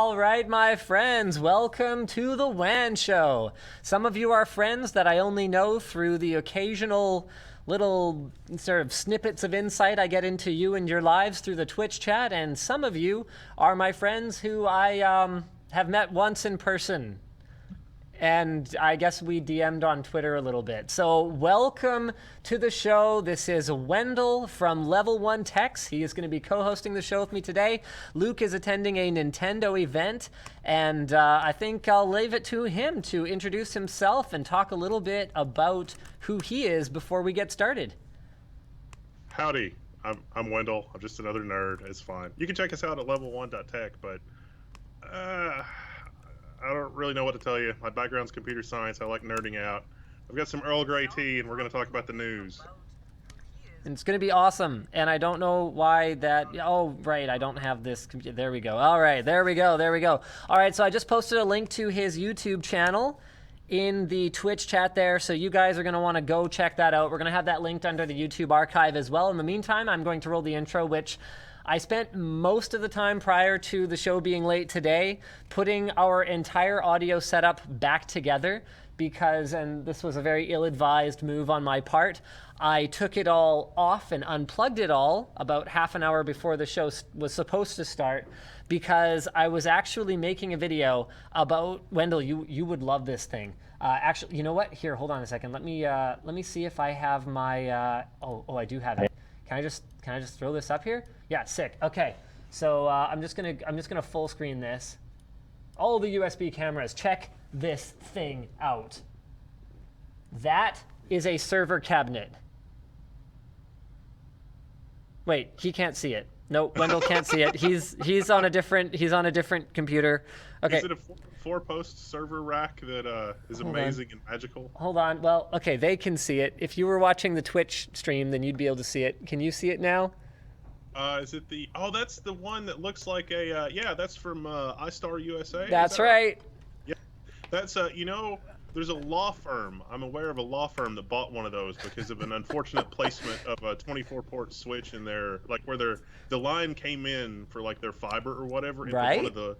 All right, my friends, welcome to the WAN show. Some of you are friends that I only know through the occasional little sort of snippets of insight I get into you and your lives through the Twitch chat, and some of you are my friends who I have met once in person. And I guess we DM'd on Twitter a little bit. So welcome to the show. This is Wendell from Level 1 Techs. He is going to be co-hosting the show with me today. Luke is attending a Nintendo event, and I think I'll leave it to him to introduce himself and talk a little bit about who he is before we get started. Howdy, I'm Wendell. I'm just another nerd. It's fine. You can check us out at level1.tech, but I don't really know what to tell you. My background's computer science. I like nerding out. I've got some Earl Grey tea, and we're going to talk about the news. And it's going to be awesome. And I don't know why that... Oh, right, I don't have this computer. There we go. All right, there we go. All right, so I just posted a link to his YouTube channel in the Twitch chat there, so you guys are going to want to go check that out. We're going to have that linked under the YouTube archive as well. In the meantime, I'm going to roll the intro, which... I spent most of the time prior to the show being late today putting our entire audio setup back together because, and this was a very ill-advised move on my part, I took it all off and unplugged it all about half an hour before the show was supposed to start because I was actually making a video about, Wendell, you would love this thing. Actually, you know what? Here, hold on a second. Let me see if I have my, oh, I do have it. Can I just throw this up here? Yeah, sick. Okay, so I'm just gonna full screen this. All the USB cameras, check this thing out. That is a server cabinet. Wait, he can't see it. No, Wendell can't see it. He's on a different computer. Okay. Is it a four-post server rack that is amazing and magical? Hold on. Well, okay, they can see it. If you were watching the Twitch stream, then you'd be able to see it. Can you see it now? Is it the... Oh, that's the one that looks like a... yeah, that's from iStar USA. That's right. Yeah. That's, you know, there's a law firm. I'm aware of a law firm that bought one of those because of an unfortunate placement of a 24-port switch in their... Like, where the line came in for, like, their fiber or whatever. Right. Into one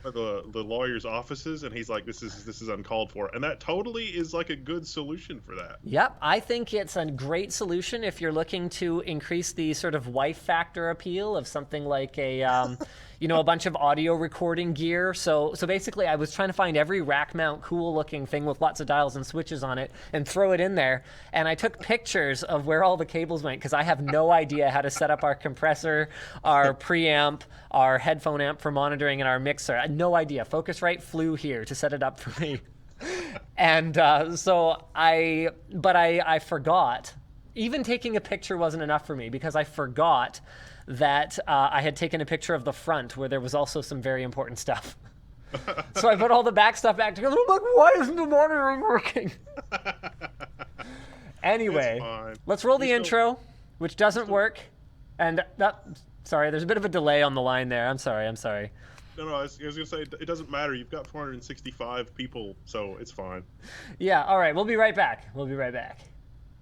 of the lawyer's offices, and he's like, this is uncalled for, and that totally is like a good solution for that. Yep, I think it's a great solution if you're looking to increase the sort of wife factor appeal of something like a you know, a bunch of audio recording gear. So basically I was trying to find every rack mount cool looking thing with lots of dials and switches on it and throw it in there, and I took pictures of where all the cables went because I have no idea how to set up our compressor, our preamp, our headphone amp for monitoring, and our mixer. I had no idea. Focusrite flew here to set it up for me. And so I forgot. Even taking a picture wasn't enough for me because I forgot that I had taken a picture of the front where there was also some very important stuff. So I put all the back stuff back together. I'm like, why isn't the monitoring working? Anyway, let's roll the intro, which doesn't work. And sorry, there's a bit of a delay on the line there. I'm sorry. No, I was going to say, it doesn't matter. You've got 465 people, so it's fine. Yeah, all right. We'll be right back.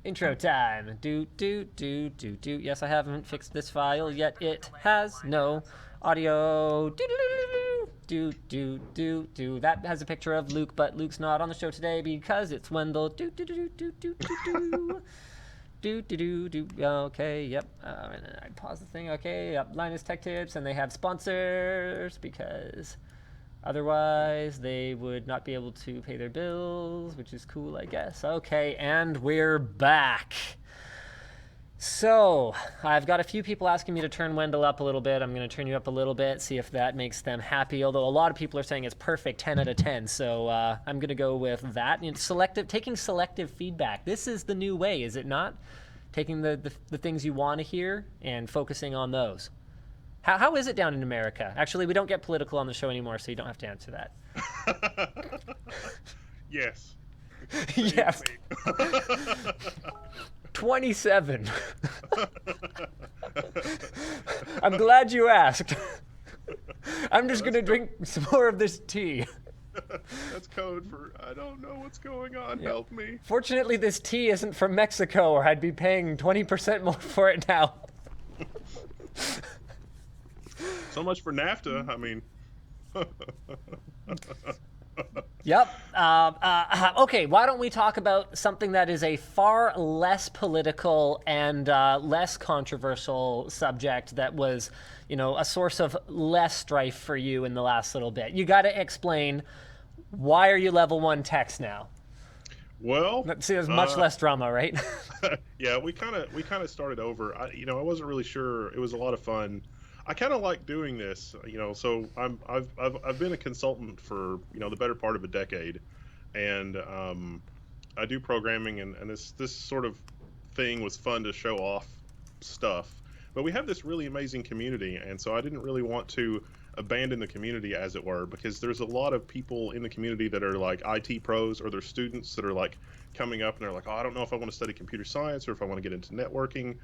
Intro time. Do. Yes, I haven't fixed this file yet. It has no audio. Do. That has a picture of Luke, but Luke's not on the show today because it's Wendell. Do. Okay, yep. And then I pause the thing. Okay, yep. Linus Tech Tips, and they have sponsors because otherwise they would not be able to pay their bills, which is cool, I guess. Okay, and we're back. So I've got a few people asking me to turn Wendell up a little bit. I'm going to turn you up a little bit, see if that makes them happy. Although a lot of people are saying it's perfect, 10 out of 10. So I'm going to go with that. And taking selective feedback. This is the new way, is it not? Taking the things you want to hear and focusing on those. How is it down in America? Actually, we don't get political on the show anymore, so you don't have to answer that. Yes. Yes. 27. I'm glad you asked. I'm just going to drink some more of this tea. That's code for, I don't know what's going on, help me. Fortunately, this tea isn't from Mexico, or I'd be paying 20% more for it now. So much for NAFTA, I mean. Yep. Okay, why don't we talk about something that is a far less political and less controversial subject that was, a source of less strife for you in the last little bit. You got to explain, why are you level 1 techs now? Well, See, there's much less drama, right? yeah, we kind of started over. I wasn't really sure. It was a lot of fun. I kind of like doing this, So I've been a consultant for the better part of a decade, and I do programming, and this sort of thing was fun to show off stuff. But we have this really amazing community, and so I didn't really want to abandon the community, as it were, because there's a lot of people in the community that are like IT pros, or they're students that are like coming up and they're like, oh, I don't know if I want to study computer science or if I want to get into networking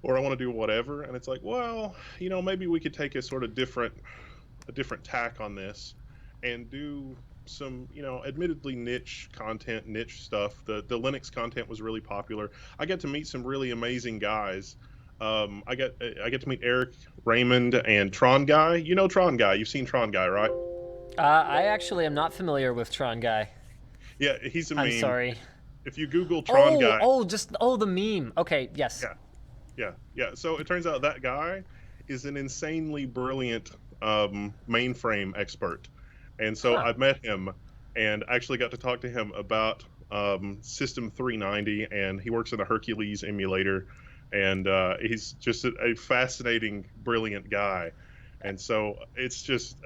or I want to do whatever. And it's like, well, maybe we could take a sort of different tack on this and do some, admittedly niche content, niche stuff. The Linux content was really popular. I got to meet some really amazing guys. I get to meet Eric, Raymond, and Tron Guy. You know Tron Guy. You've seen Tron Guy, right? I actually am not familiar with Tron Guy. Yeah, he's a meme. I'm sorry. If you Google Tron Guy. The meme. Okay, yes. Yeah. So it turns out that guy is an insanely brilliant mainframe expert. And so I met him and actually got to talk to him about System 390, and he works in a Hercules emulator. And he's just a fascinating, brilliant guy. And so it's just,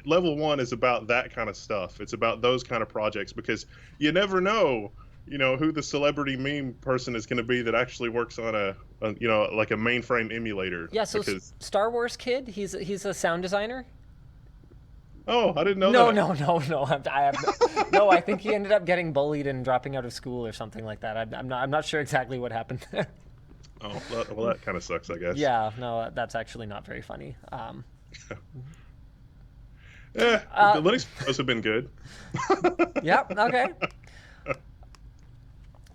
level 1 is about that kind of stuff. It's about those kind of projects, because you never know, who the celebrity meme person is going to be that actually works on like a mainframe emulator. Yeah, so Star Wars Kid, he's a sound designer? Oh, I didn't know that. No. No, I think he ended up getting bullied and dropping out of school or something like that. I'm not sure exactly what happened there. Oh, well, that kind of sucks, I guess. Yeah, no, that's actually not very funny. The Linux videos have been good. Yep, okay.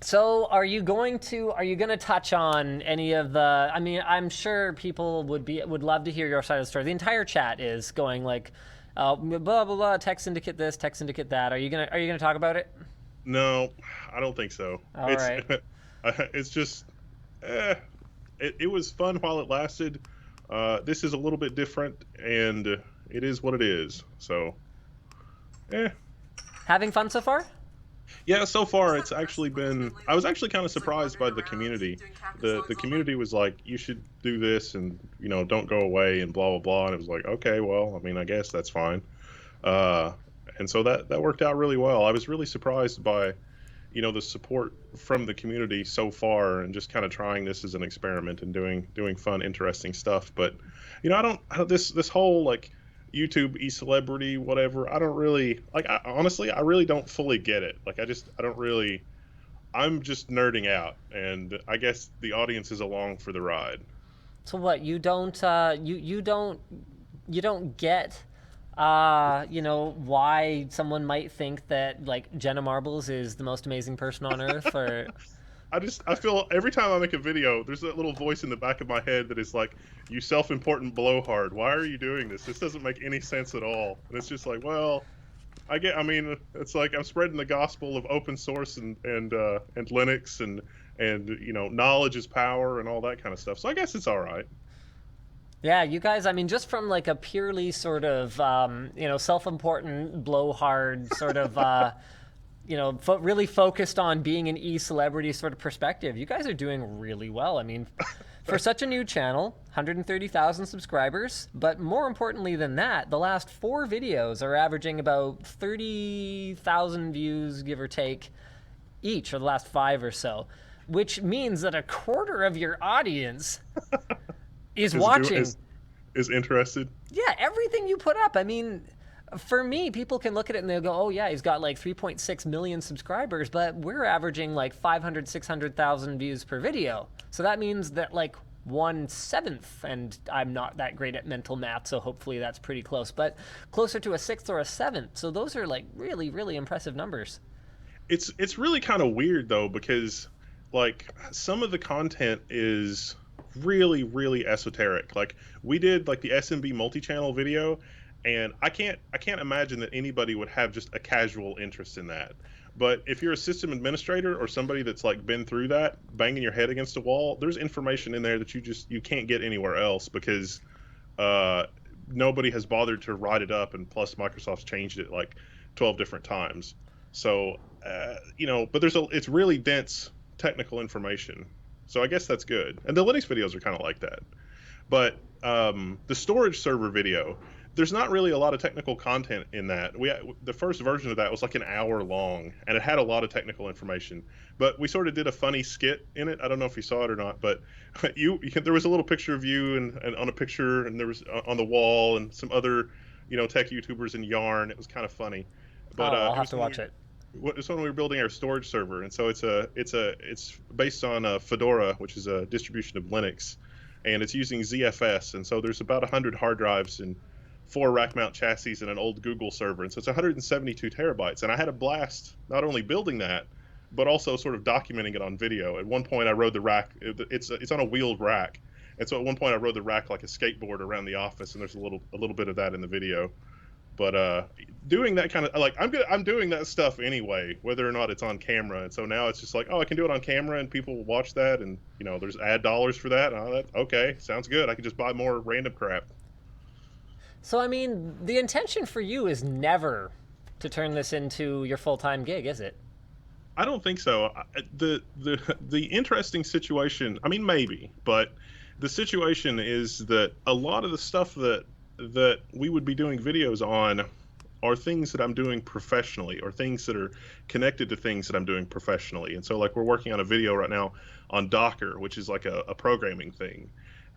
So are you going to touch on any of the, I'm sure people would love to hear your side of the story. The entire chat is going like, blah, blah, blah, tech syndicate this, tech syndicate that. Are you gonna talk about it? No, I don't think so. All right. It's just, it was fun while it lasted. This is a little bit different, and it is what it is. So, Having fun so far? Yeah, so far it's actually been. I was actually kind of surprised by the community. The community was like, you should do this, and don't go away, and blah blah blah. And it was like, okay, well, I guess that's fine. And so that worked out really well. I was really surprised by, the support from the community so far, and just kind of trying this as an experiment and doing fun, interesting stuff. But, I don't this whole like YouTube e-celebrity, whatever, I don't really like. Honestly, I really don't fully get it. Like, I don't really. I'm just nerding out, and I guess the audience is along for the ride. So what, you don't get why someone might think that like Jenna Marbles is the most amazing person on earth, or I feel every time I make a video, there's that little voice in the back of my head that is like, you self-important blowhard, why are you doing this? This doesn't make any sense at all. And it's just like, well, it's like I'm spreading the gospel of open source and Linux and knowledge is power and all that kind of stuff. So I guess it's all right. Yeah, you guys, just from like a purely sort of, self-important blowhard sort of, really focused on being an e-celebrity sort of perspective, you guys are doing really well. For such a new channel, 130,000 subscribers, but more importantly than that, the last 4 videos are averaging about 30,000 views, give or take, each, or the last 5 or so, which means that a quarter of your audience is watching. Is interested. Yeah, everything you put up. For me, people can look at it and they'll go, oh yeah, he's got like 3.6 million subscribers, but we're averaging like 500, 600,000 views per video. So that means that like 1/7, and I'm not that great at mental math, so hopefully that's pretty close, but closer to a 1/6 or a 1/7. So those are like really, really impressive numbers. It's really kind of weird though, because like some of the content is really, really esoteric. Like we did like the SMB multi-channel video, And I can't imagine that anybody would have just a casual interest in that. But if you're a system administrator or somebody that's like been through that, banging your head against a wall, there's information in there that you can't get anywhere else because uh, nobody has bothered to write it up, and plus Microsoft's changed it like 12 different times. So but it's really dense technical information. So I guess that's good. And the Linux videos are kind of like that. But the storage server video, there's not really a lot of technical content in that. The first version of that was like an hour long, and it had a lot of technical information. But we sort of did a funny skit in it. I don't know if you saw it or not, but there was a little picture of you and on a picture, and there was on the wall, and some other tech YouTubers in yarn. It was kind of funny. But I'll have to watch it. It's when we were building our storage server, and so it's based on Fedora, which is a distribution of Linux, and it's using ZFS, and so there's about 100 hard drives and 4 rack mount chassis and an old Google server, and so it's 172 terabytes. And I had a blast not only building that, but also sort of documenting it on video. At one point, I rode the rack. It's on a wheeled rack, and so at one point I rode the rack like a skateboard around the office, and there's a little bit of that in the video. But doing that kind of I'm doing that stuff anyway, whether or not it's on camera. And so now it's just like, oh, I can do it on camera, and people will watch that, and there's ad dollars for that. Okay, sounds good. I can just buy more random crap. So I mean, the intention for you is never to turn this into your full-time gig, is it? I don't think so. The interesting situation, I mean, maybe, but the situation is that a lot of the stuff that we would be doing videos on are things that I'm doing professionally, or things that are connected to things that I'm doing professionally. And so like we're working on a video right now on Docker, which is like a programming thing.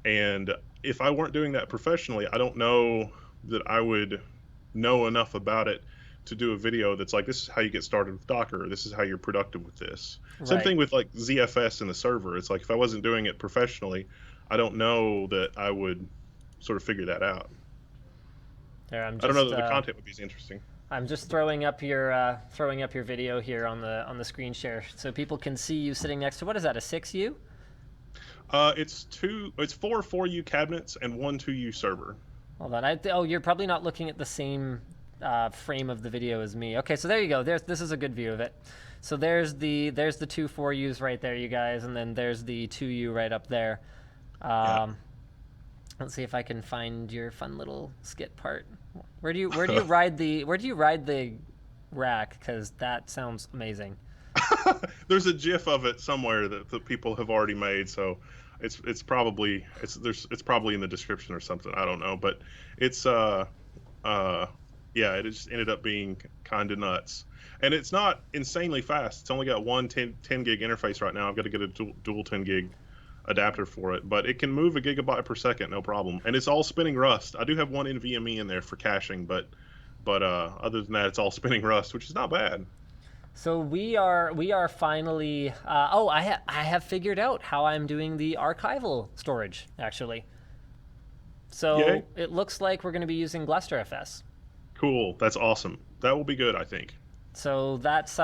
And if I weren't doing that professionally, I don't know that I would know enough about it to do a video that's like, this is how you get started with Docker, or this is how you're productive with this. Right. Same thing with like ZFS and the server. It's like if I wasn't doing it professionally, I don't know that I would sort of figure that out. There, I don't know that the content would be as interesting. I'm just throwing up your video here on the screen share, so people can see you sitting next to, what is that, a 6U? It's 4 4U cabinets and 1 2U server. Hold on, you're probably not looking at the same frame of the video as me. Okay, so there you go. This is a good view of it. So there's the 2 4Us right there, you guys, and then there's the 2U right up there. Yeah. Let's see if I can find your fun little skit part. Where do you ride the rack? Because that sounds amazing. There's a GIF of it somewhere that people have already made, so it's probably in the description or something. I don't know, but it's it just ended up being kind of nuts, and it's not insanely fast. It's only got one 10 gig interface right now. I've got to get a dual 10 gig adapter for it, but it can move a gigabyte per second, no problem, and it's all spinning Rust. I do have one NVMe in there for caching, but other than that, it's all spinning Rust, which is not bad. So we are finally. I have figured out how I'm doing the archival storage actually. So Yay. It looks like we're going to be using GlusterFS. Cool, that's awesome. That will be good, I think. So that's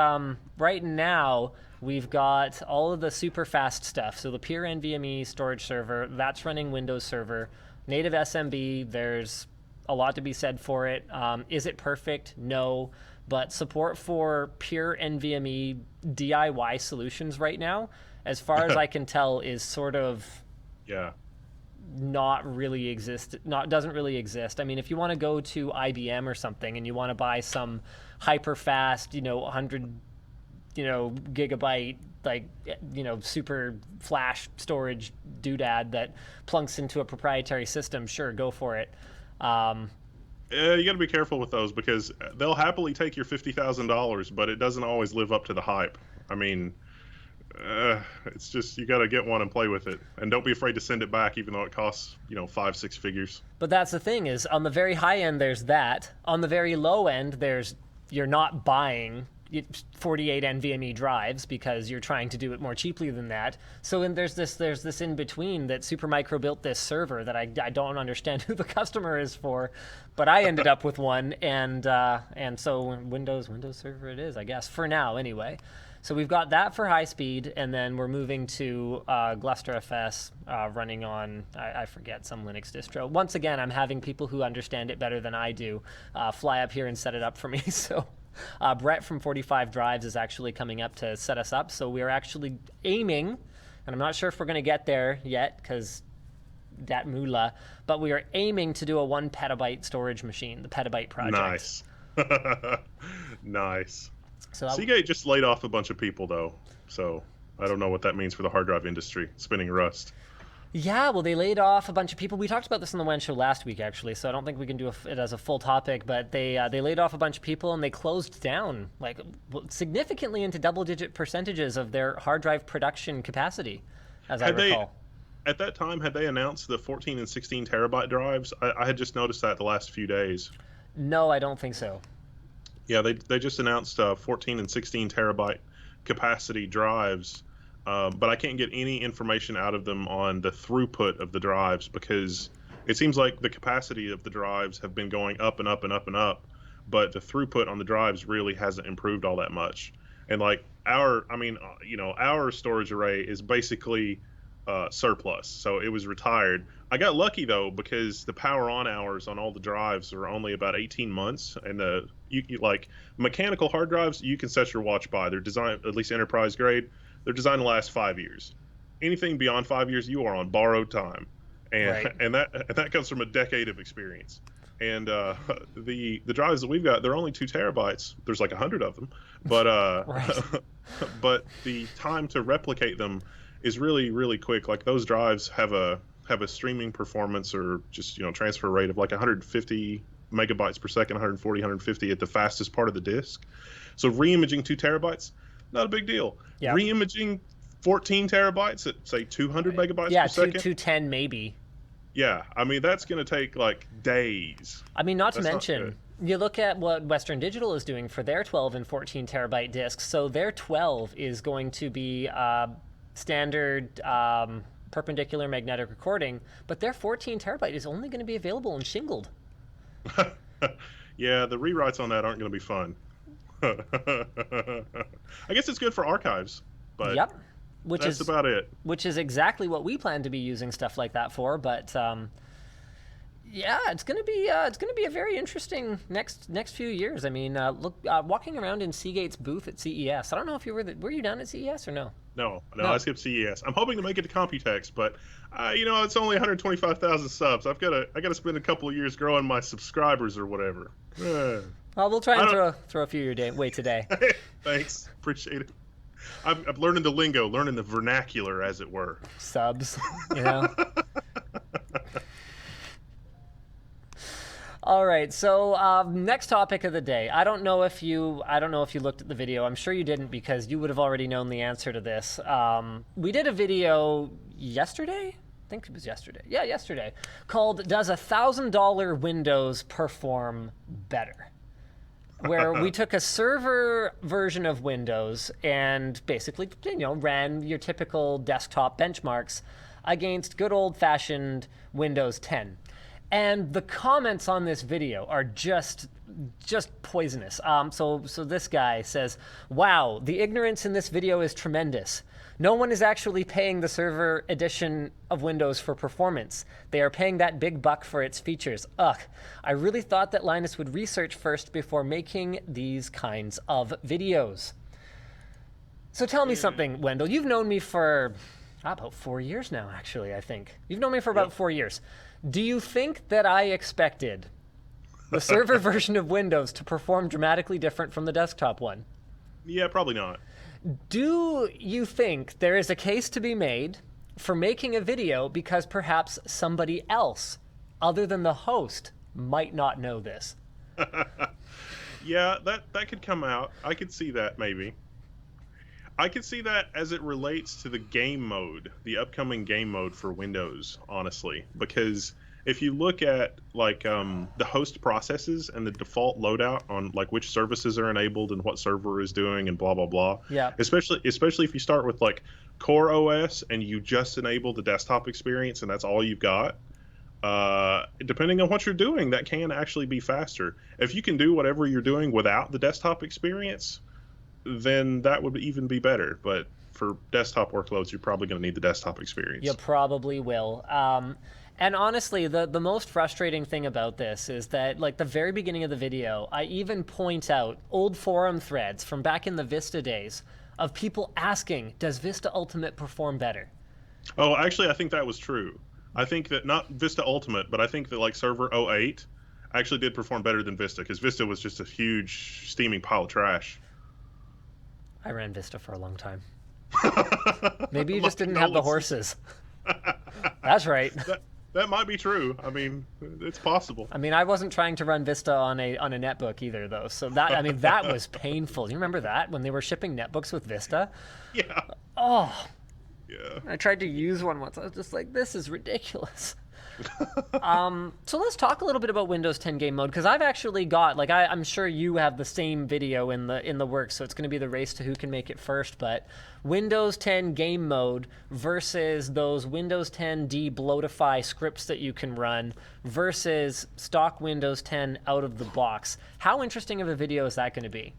right now. We've got all of the super fast stuff. So the pure NVMe storage server, that's running Windows Server. Native SMB, there's a lot to be said for it. Is it perfect? No. But support for pure NVMe DIY solutions right now, as far as I can tell, is sort of doesn't really exist. I mean, if you want to go to IBM or something and you want to buy some hyper fast, 100 gigabyte, super flash storage doodad that plunks into a proprietary system, sure, go for it. You got to be careful with those, because they'll happily take your $50,000, but it doesn't always live up to the hype. I mean, it's just, you got to get one and play with it, and don't be afraid to send it back, even though it costs 5-6 figures. But that's the thing, is on the very high end there's that. On the very low end, you're not buying 48 NVMe drives because you're trying to do it more cheaply than that. So there's this in between that Supermicro built this server that I don't understand who the customer is for, but I ended up with one, and so Windows Server it is, I guess, for now anyway. So we've got that for high speed, and then we're moving to Gluster FS running on, I forget, some Linux distro. Once again, I'm having people who understand it better than I do fly up here and set it up for me. So Brett from 45 Drives is actually coming up to set us up. So we're actually aiming, and I'm not sure if we're going to get there yet because that moolah, but we are aiming to do a 1 petabyte storage machine, the Petabyte project. Nice. Nice. So Seagate just laid off a bunch of people, though, so I don't know what that means for the hard drive industry, spinning Rust. Yeah, well, they laid off a bunch of people. We talked about this on the WAN show last week, actually, so I don't think we can do it as a full topic, but they laid off a bunch of people, and they closed down like significantly into double-digit percentages of their hard drive production capacity, as I recall. At that time, had they announced the 14 and 16 terabyte drives? I had just noticed that the last few days. No, I don't think so. Yeah, they just announced 14 and 16 terabyte capacity drives, but I can't get any information out of them on the throughput of the drives because it seems like the capacity of the drives have been going up and up and up and up, but the throughput on the drives really hasn't improved all that much. And like our storage array is basically surplus, so it was retired. I got lucky though because the power on hours on all the drives are only about 18 months, and you like mechanical hard drives you can set your watch by. They're designed, at least enterprise grade, they're designed to last 5 years. Anything beyond 5 years, you are on borrowed time, and Right. and that comes from a decade of experience. And the drives that we've got, they're only 2 terabytes. There's like 100 of them, but Right. but the time to replicate them is really, really quick. Like those drives have a streaming performance or just transfer rate of like 150 megabytes per second, 140, 150 at the fastest part of the disk. So re-imaging 2 terabytes, not a big deal. Yeah. Re-imaging 14 terabytes at say 200 megabytes per second. 210 maybe. Yeah, I mean that's going to take like days. I mean, not to That's not mention, good. you look at what Western Digital is doing for their 12 and 14 terabyte disks. So their 12 is going to be standard perpendicular magnetic recording, but their 14 terabyte is only going to be available in shingled. Yeah, the rewrites on that aren't going to be fun. I guess it's good for archives, but Yep. Which that's is about it. Which is exactly what we plan to be using stuff like that for. But yeah, it's gonna be a very interesting next few years. I mean, walking around in Seagate's booth at CES. I don't know if you were you down at CES or no? No, I skipped CES. I'm hoping to make it to Computex, but it's only 125,000 subs. I got to spend a couple of years growing my subscribers or whatever. Well, we'll try and throw a few your way today. Thanks, appreciate it. I'm learning the lingo, learning the vernacular, as it were. Subs, you know. All right, so next topic of the day. I don't know if you looked at the video. I'm sure you didn't because you would have already known the answer to this. We did a video yesterday. I think it was yesterday. Yeah, yesterday. Called "Does $1,000 Windows Perform Better?" Where we took a server version of Windows and basically, ran your typical desktop benchmarks against good old-fashioned Windows 10. And the comments on this video are just poisonous. So this guy says, "Wow, the ignorance in this video is tremendous. No one is actually paying the server edition of Windows for performance. They are paying that big buck for its features. Ugh, I really thought that Linus would research first before making these kinds of videos." So tell me something, Wendell. You've known me for about 4 years now, actually, I think. You've known me for about 4 years. Do you think that I expected the server version of Windows to perform dramatically different from the desktop one? Yeah, probably not. Do you think there is a case to be made for making a video because perhaps somebody else, other than the host, might not know this? Yeah, that could come out. I could see that, maybe. I could see that as it relates to the game mode, the upcoming game mode for Windows, honestly. Because if you look at the host processes and the default loadout on which services are enabled and what server is doing and blah blah blah. Yeah. Especially if you start with Core OS and you just enable the desktop experience and that's all you've got. Depending on what you're doing, that can actually be faster. If you can do whatever you're doing without the desktop experience, then that would even be better. But for desktop workloads, you're probably going to need the desktop experience. You probably will. And honestly, the most frustrating thing about this is that, like, the very beginning of the video, I even point out old forum threads from back in the Vista days of people asking, does Vista Ultimate perform better? Oh, actually, I think that was true. I think that not Vista Ultimate, but I think that like Server 08 actually did perform better than Vista, because Vista was just a huge steaming pile of trash. I ran Vista for a long time. Maybe you just didn't have the horses. That's right. That might be true. I mean, it's possible. I mean, I wasn't trying to run Vista on a netbook either, though. So that, I mean, that was painful. You remember that when they were shipping netbooks with Vista? Yeah. Oh. Yeah. I tried to use one once. I was just like, this is ridiculous. So let's talk a little bit about Windows 10 game mode, because I've actually got, like, I'm sure you have the same video in the works, so it's going to be the race to who can make it first. But Windows 10 game mode versus those Windows 10 debloatify scripts that you can run versus stock Windows 10 out of the box. How interesting of a video is that going to be?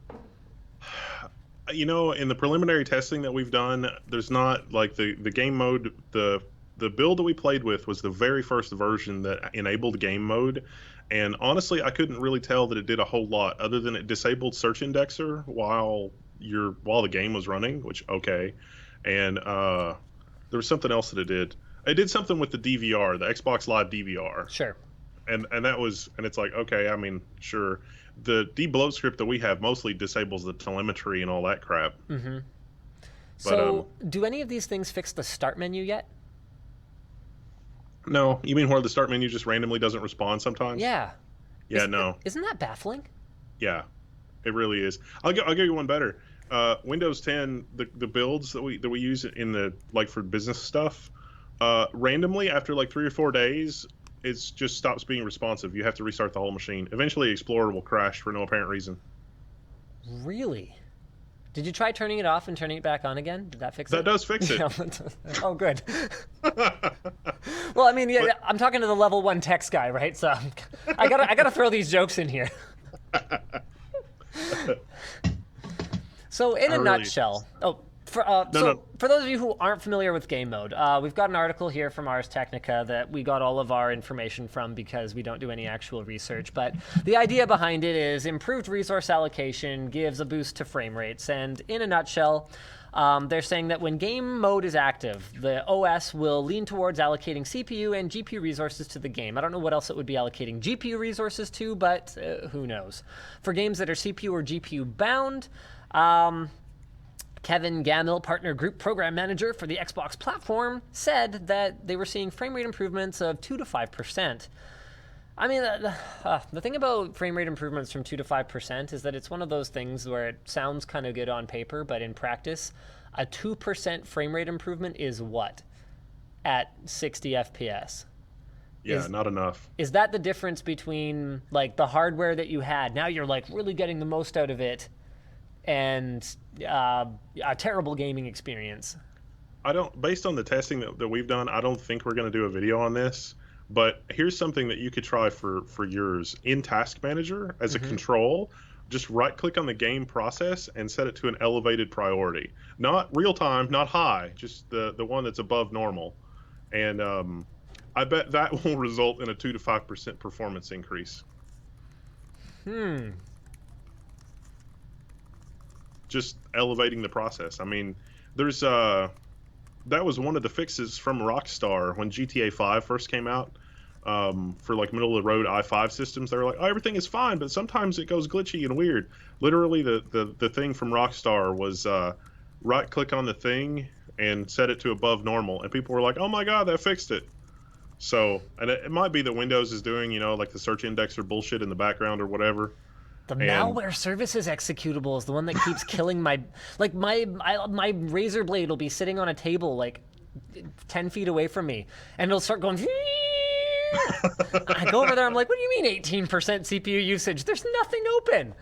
You know, in the preliminary testing that we've done, there's not like the game mode. The build that we played with was the very first version that enabled game mode, and honestly, I couldn't really tell that it did a whole lot other than it disabled Search Indexer while the game was running, which okay, and there was something else that it did. It did something with the DVR, the Xbox Live DVR. Sure. And it's like, okay, I mean, sure. The debloat script that we have mostly disables the telemetry and all that crap. Mm-hmm. So, do any of these things fix the start menu yet? No, you mean where the start menu just randomly doesn't respond sometimes? Yeah. Yeah, no. Isn't that baffling? Yeah, it really is. I'll give you one better. Windows 10, the builds that we use in the for business stuff, randomly after like 3 or 4 days, it just stops being responsive. You have to restart the whole machine. Eventually, Explorer will crash for no apparent reason. Really? Did you try turning it off and turning it back on again? Did that fix it? That does fix it. Oh, good. Well, I mean, yeah, I'm talking to the level 1 text guy, right? So I gotta throw these jokes in here. So in a nutshell, for those of you who aren't familiar with game mode, we've got an article here from Ars Technica that we got all of our information from because we don't do any actual research. But the idea behind it is improved resource allocation gives a boost to frame rates. And in a nutshell, they're saying that when game mode is active, the OS will lean towards allocating CPU and GPU resources to the game. I don't know what else it would be allocating GPU resources to, but who knows. For games that are CPU or GPU bound, Kevin Gammill, partner group program manager for the Xbox platform, said that they were seeing frame rate improvements of 2 to 5%. I mean, the thing about frame rate improvements from 2 to 5% is that it's one of those things where it sounds kind of good on paper, but in practice, a 2% frame rate improvement is what? At 60 FPS. Yeah, not enough. Is that the difference between like the hardware that you had, now you're like really getting the most out of it, and a terrible gaming experience? Based on the testing that we've done, I don't think we're going to do a video on this, but here's something that you could try for yours. In Task Manager, as a control, just right click on the game process and set it to an elevated priority. Not real time, not high, just the one that's above normal. And I bet that will result in a 2 to 5% performance increase. Just elevating the process. I mean, there's that was one of the fixes from Rockstar when GTA 5 first came out. For like middle of the road i5 systems, they were like, oh, everything is fine, but sometimes it goes glitchy and weird. Literally, the thing from Rockstar was right click on the thing and set it to above normal, and people were like, oh my god, that fixed it. So, and it might be that Windows is doing, like the search indexer bullshit in the background or whatever. The malware services executable is the one that keeps killing my razor blade will be sitting on a table like 10 feet away from me, and it'll start going. I go over there, I'm like, what do you mean 18% CPU usage? There's nothing open.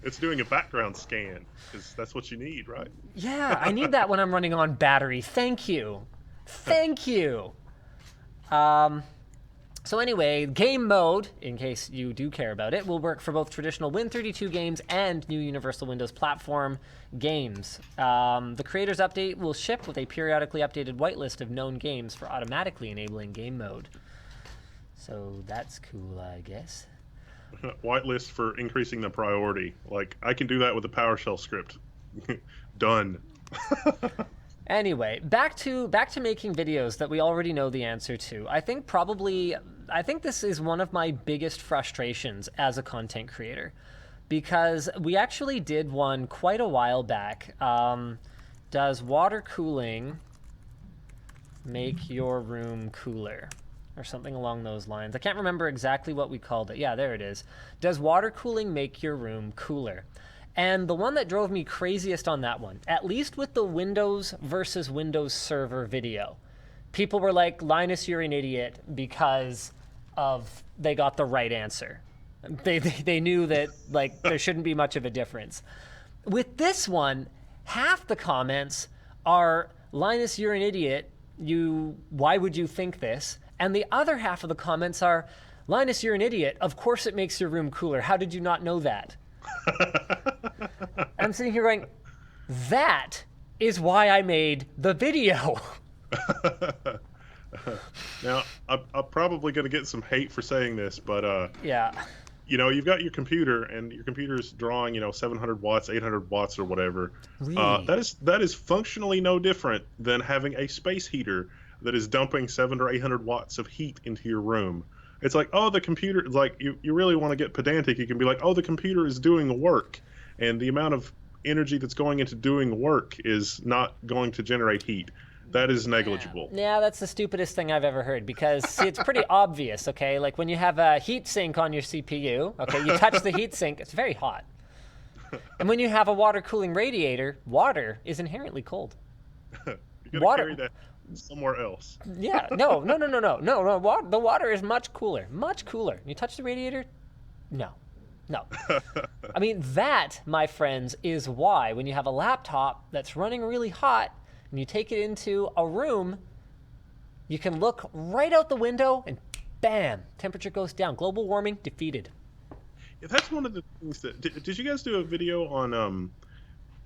It's doing a background scan, because that's what you need, right? Yeah, I need that when I'm running on battery. Thank you. Thank you. So anyway, game mode, in case you do care about it, will work for both traditional Win32 games and new Universal Windows Platform games. The Creators Update will ship with a periodically updated whitelist of known games for automatically enabling game mode. So that's cool, I guess. Whitelist for increasing the priority. Like, I can do that with a PowerShell script. Done. Anyway, back to making videos that we already know the answer to. I think this is one of my biggest frustrations as a content creator, because we actually did one quite a while back. Does water cooling make your room cooler? Or something along those lines. I can't remember exactly what we called it. Yeah, there it is. Does water cooling make your room cooler? And the one that drove me craziest on that one, at least with the Windows versus Windows Server video, people were like, Linus, you're an idiot, because they got the right answer. They knew that like there shouldn't be much of a difference. With this one, half the comments are, Linus, you're an idiot. Why would you think this? And the other half of the comments are, Linus, you're an idiot. Of course it makes your room cooler. How did you not know that? I'm sitting here going, that is why I made the video. Now, I'm probably going to get some hate for saying this, but yeah. You know, you've got your computer, and your computer's drawing, 700 watts, 800 watts, or whatever. Really? That is functionally no different than having a space heater that is dumping 700 or 800 watts of heat into your room. It's like, oh, the computer, like, you really want to get pedantic, you can be like, oh, the computer is doing the work, and the amount of energy that's going into doing the work is not going to generate heat. That is negligible. Yeah, that's the stupidest thing I've ever heard, because see, it's pretty obvious, okay? Like when you have a heat sink on your CPU, okay, you touch the heat sink, it's very hot. And when you have a water cooling radiator, water is inherently cold. You're going to carry that somewhere else. Yeah, no. The water is much cooler, much cooler. You touch the radiator? No. I mean, that, my friends, is why when you have a laptop that's running really hot and you take it into a room, you can look right out the window and bam, temperature goes down. Global warming defeated. Yeah, that's one of the things that... Did you guys do a video on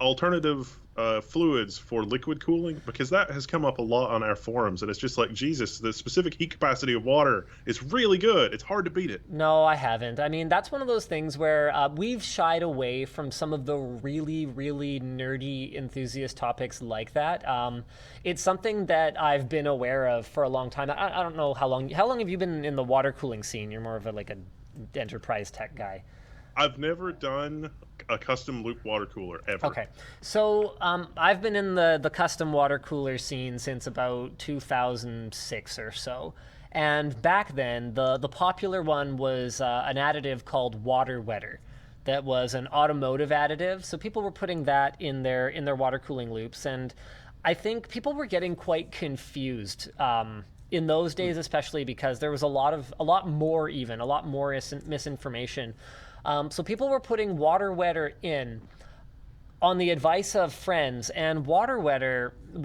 alternative fluids for liquid cooling? Because that has come up a lot on our forums, and it's just like, Jesus, the specific heat capacity of water is really good. It's hard to beat it. No, I haven't. I mean, that's one of those things where we've shied away from some of the really, really nerdy enthusiast topics like that. It's something that I've been aware of for a long time. I don't know how long have you been in the water cooling scene? You're more of an enterprise tech guy. I've never done a custom loop water cooler ever. Okay, so I've been in the custom water cooler scene since about 2006 or so, and back then the popular one was an additive called Water Wetter. That was an automotive additive, so people were putting that in their water cooling loops, and I think people were getting quite confused in those days, especially because there was a lot more misinformation. So people were putting Water Wetter in on the advice of friends, and Water Wetter it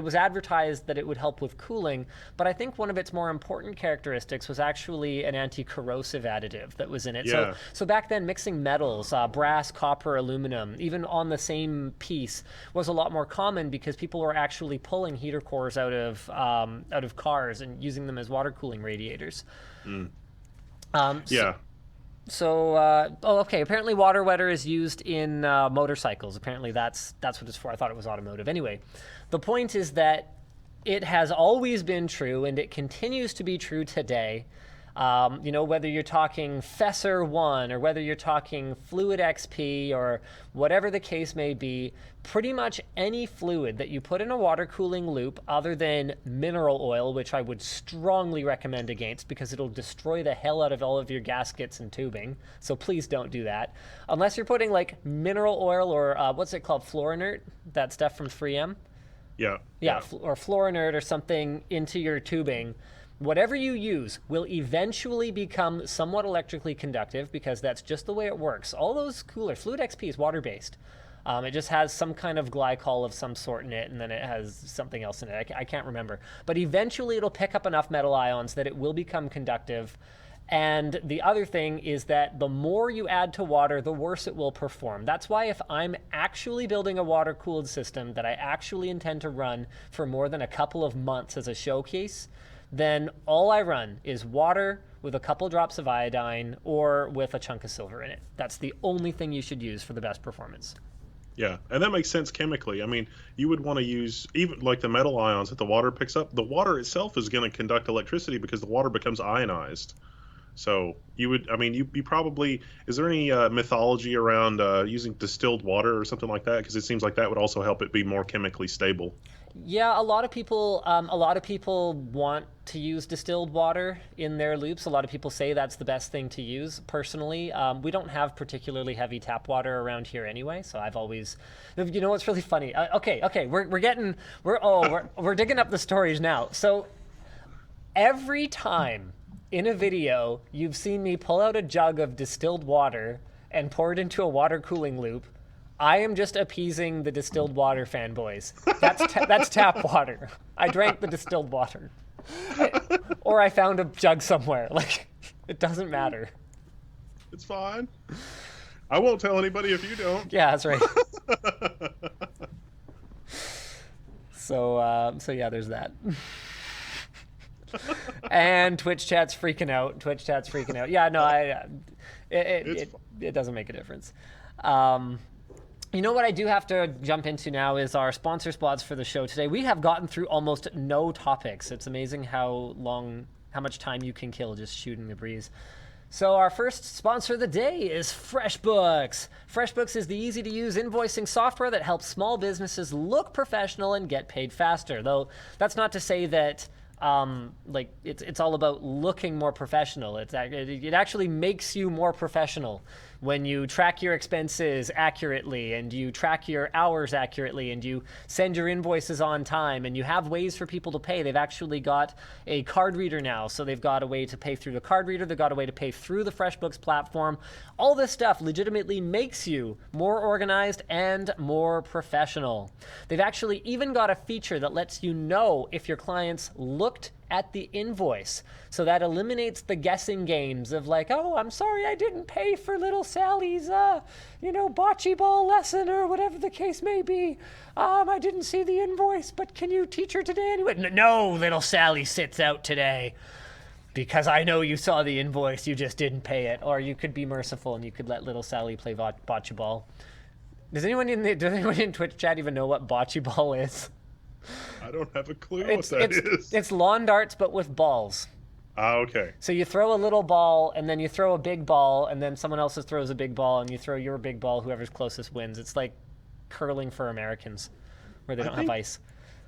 was advertised that it would help with cooling, but I think one of its more important characteristics was actually an anti-corrosive additive that was in it. Yeah. So back then, mixing metals, brass, copper, aluminum, even on the same piece, was a lot more common because people were actually pulling heater cores out of cars and using them as water cooling radiators. Yeah. So, okay. Apparently, Water Wetter is used in motorcycles. Apparently, that's what it's for. I thought it was automotive. Anyway, the point is that it has always been true, and it continues to be true today. Whether you're talking Fesser 1 or whether you're talking Fluid XP or whatever the case may be, pretty much any fluid that you put in a water cooling loop other than mineral oil, which I would strongly recommend against because it'll destroy the hell out of all of your gaskets and tubing. So please don't do that. Unless you're putting like mineral oil or what's it called? Fluorinert, that stuff from 3M? Yeah. Or Fluorinert or something into your tubing. Whatever you use will eventually become somewhat electrically conductive because that's just the way it works. All those cooler, Fluid XP is water-based. It just has some kind of glycol of some sort in it, and then it has something else in it. I can't remember. But eventually it'll pick up enough metal ions that it will become conductive. And the other thing is that the more you add to water, the worse it will perform. That's why if I'm actually building a water-cooled system that I actually intend to run for more than a couple of months as a showcase, then all I run is water with a couple drops of iodine or with a chunk of silver in it. That's the only thing you should use for the best performance. Yeah, and that makes sense chemically. I mean, you would want to use, even like the metal ions that the water picks up, the water itself is going to conduct electricity because the water becomes ionized. So you would, I mean, you probably, is there any mythology around using distilled water or something like that? Because it seems like that would also help it be more chemically stable. Yeah, a lot of people want to use distilled water in their loops. A lot of people say that's the best thing to use. Personally, we don't have particularly heavy tap water around here anyway, so I've always, you know what's really funny? Okay, we're digging up the stories now. So every time in a video you've seen me pull out a jug of distilled water and pour it into a water cooling loop, I am just appeasing the distilled water fanboys. That's tap water. I drank the distilled water. Or I found a jug somewhere. Like, it doesn't matter. It's fine. I won't tell anybody if you don't. Yeah, that's right. So yeah, there's that. And Twitch chat's freaking out. Yeah, no, it doesn't make a difference. You know what I do have to jump into now is our sponsor spots for the show today. We have gotten through almost no topics. It's amazing how much time you can kill just shooting the breeze. So our first sponsor of the day is Freshbooks. Freshbooks is the easy-to-use invoicing software that helps small businesses look professional and get paid faster. Though that's not to say that it's all about looking more professional. It actually makes you more professional when you track your expenses accurately and you track your hours accurately and you send your invoices on time and you have ways for people to pay. They've actually got a card reader now, so they've got a way to pay through the card reader. They've got a way to pay through the FreshBooks platform. All this stuff legitimately makes you more organized and more professional. They've actually even got a feature that lets you know if your clients looked at the invoice. So that eliminates the guessing games of like, oh, I'm sorry I didn't pay for little Sally's, bocce ball lesson or whatever the case may be. I didn't see the invoice, but can you teach her today anyway? No, little Sally sits out today because I know you saw the invoice, you just didn't pay it. Or you could be merciful and you could let little Sally play bocce ball. Does anyone in Twitch chat even know what bocce ball is? I don't have a clue what that is. It's lawn darts, but with balls. Ah, okay. So you throw a little ball, and then you throw a big ball, and then someone else throws a big ball, and you throw your big ball. Whoever's closest wins. It's like curling for Americans, where they don't have ice.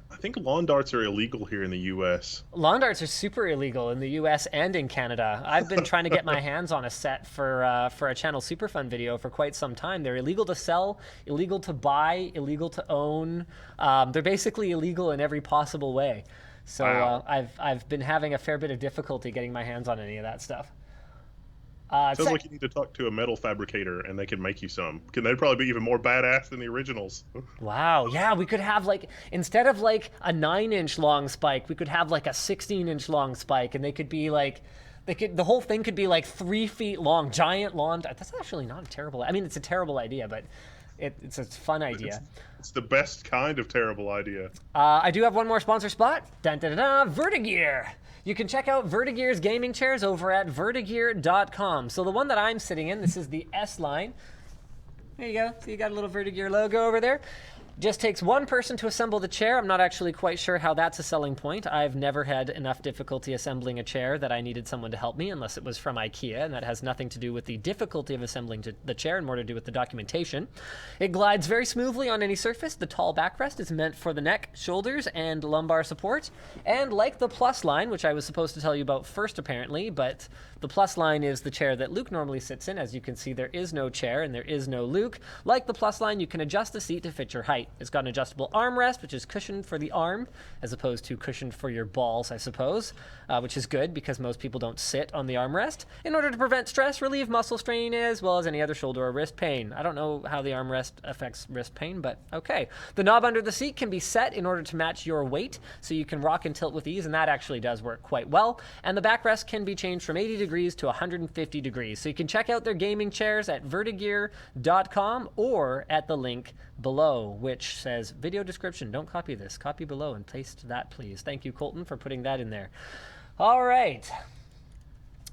I think lawn darts are illegal here in the U.S. Lawn darts are super illegal in the U.S. and in Canada. I've been trying to get my hands on a set for a Channel Superfun video for quite some time. They're illegal to sell, illegal to buy, illegal to own. They're basically illegal in every possible way. So wow. I've been having a fair bit of difficulty getting my hands on any of that stuff. Sounds like you need to talk to a metal fabricator and they can make you some. They'd probably be even more badass than the originals. Wow, yeah, we could have instead of a 9-inch long spike, we could have a 16-inch long spike, and they could be the whole thing could be 3 feet long, giant lawn. That's actually not a terrible. I mean, it's a terrible idea, but it's a fun idea. It's the best kind of terrible idea. I do have one more sponsor spot. Dun, dun, dun, dun, Vertagear. You can check out Vertagear's gaming chairs over at vertagear.com. So the one that I'm sitting in, this is the S line. There you go. So you got a little Vertagear logo over there. Just takes one person to assemble the chair. I'm not actually quite sure how that's a selling point. I've never had enough difficulty assembling a chair that I needed someone to help me, unless it was from IKEA, and that has nothing to do with the difficulty of assembling the chair and more to do with the documentation. It glides very smoothly on any surface. The tall backrest is meant for the neck, shoulders, and lumbar support. And like the Plus line, which I was supposed to tell you about first apparently, but the Plus line is the chair that Luke normally sits in. As you can see, there is no chair and there is no Luke. Like the Plus line, you can adjust the seat to fit your height. height. It's got an adjustable armrest, which is cushioned for the arm, as opposed to cushioned for your balls, I suppose, which is good because most people don't sit on the armrest, in order to prevent stress, relieve muscle strain, as well as any other shoulder or wrist pain. I don't know how the armrest affects wrist pain, but okay. The knob under the seat can be set in order to match your weight, so you can rock and tilt with ease, and that actually does work quite well. And the backrest can be changed from 80 degrees to 150 degrees. So you can check out their gaming chairs at vertagear.com or at the link below, which says video description. Don't copy this. Copy below and paste that, please. Thank you, Colton, for putting that in there. All right.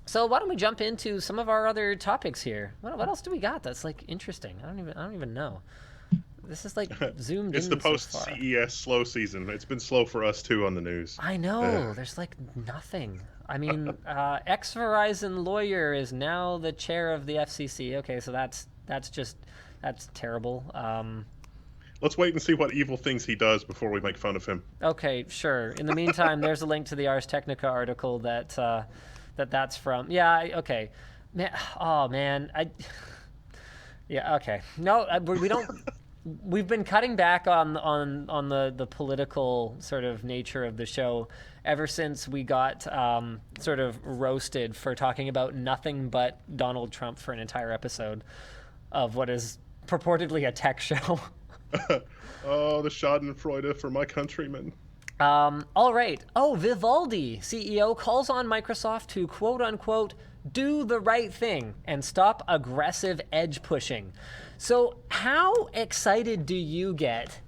So why don't we jump into some of our other topics here? What else do we got that's like interesting? I don't even know. This is like zoomed it's in. The post-CES slow season. It's been slow for us too on the news. I know. There's like nothing. I mean, ex-Verizon lawyer is now the chair of the FCC. Okay, so that's terrible. Let's wait and see what evil things he does before we make fun of him. Okay, sure. In the meantime, there's a link to the Ars Technica article that's from. Yeah. Okay. Man, oh man. Yeah. Okay. No, we don't. We've been cutting back on the political sort of nature of the show ever since we got sort of roasted for talking about nothing but Donald Trump for an entire episode of what is purportedly a tech show. Oh, the schadenfreude for my countrymen. All right. Oh, Vivaldi CEO calls on Microsoft to quote unquote do the right thing and stop aggressive edge pushing. So how excited do you get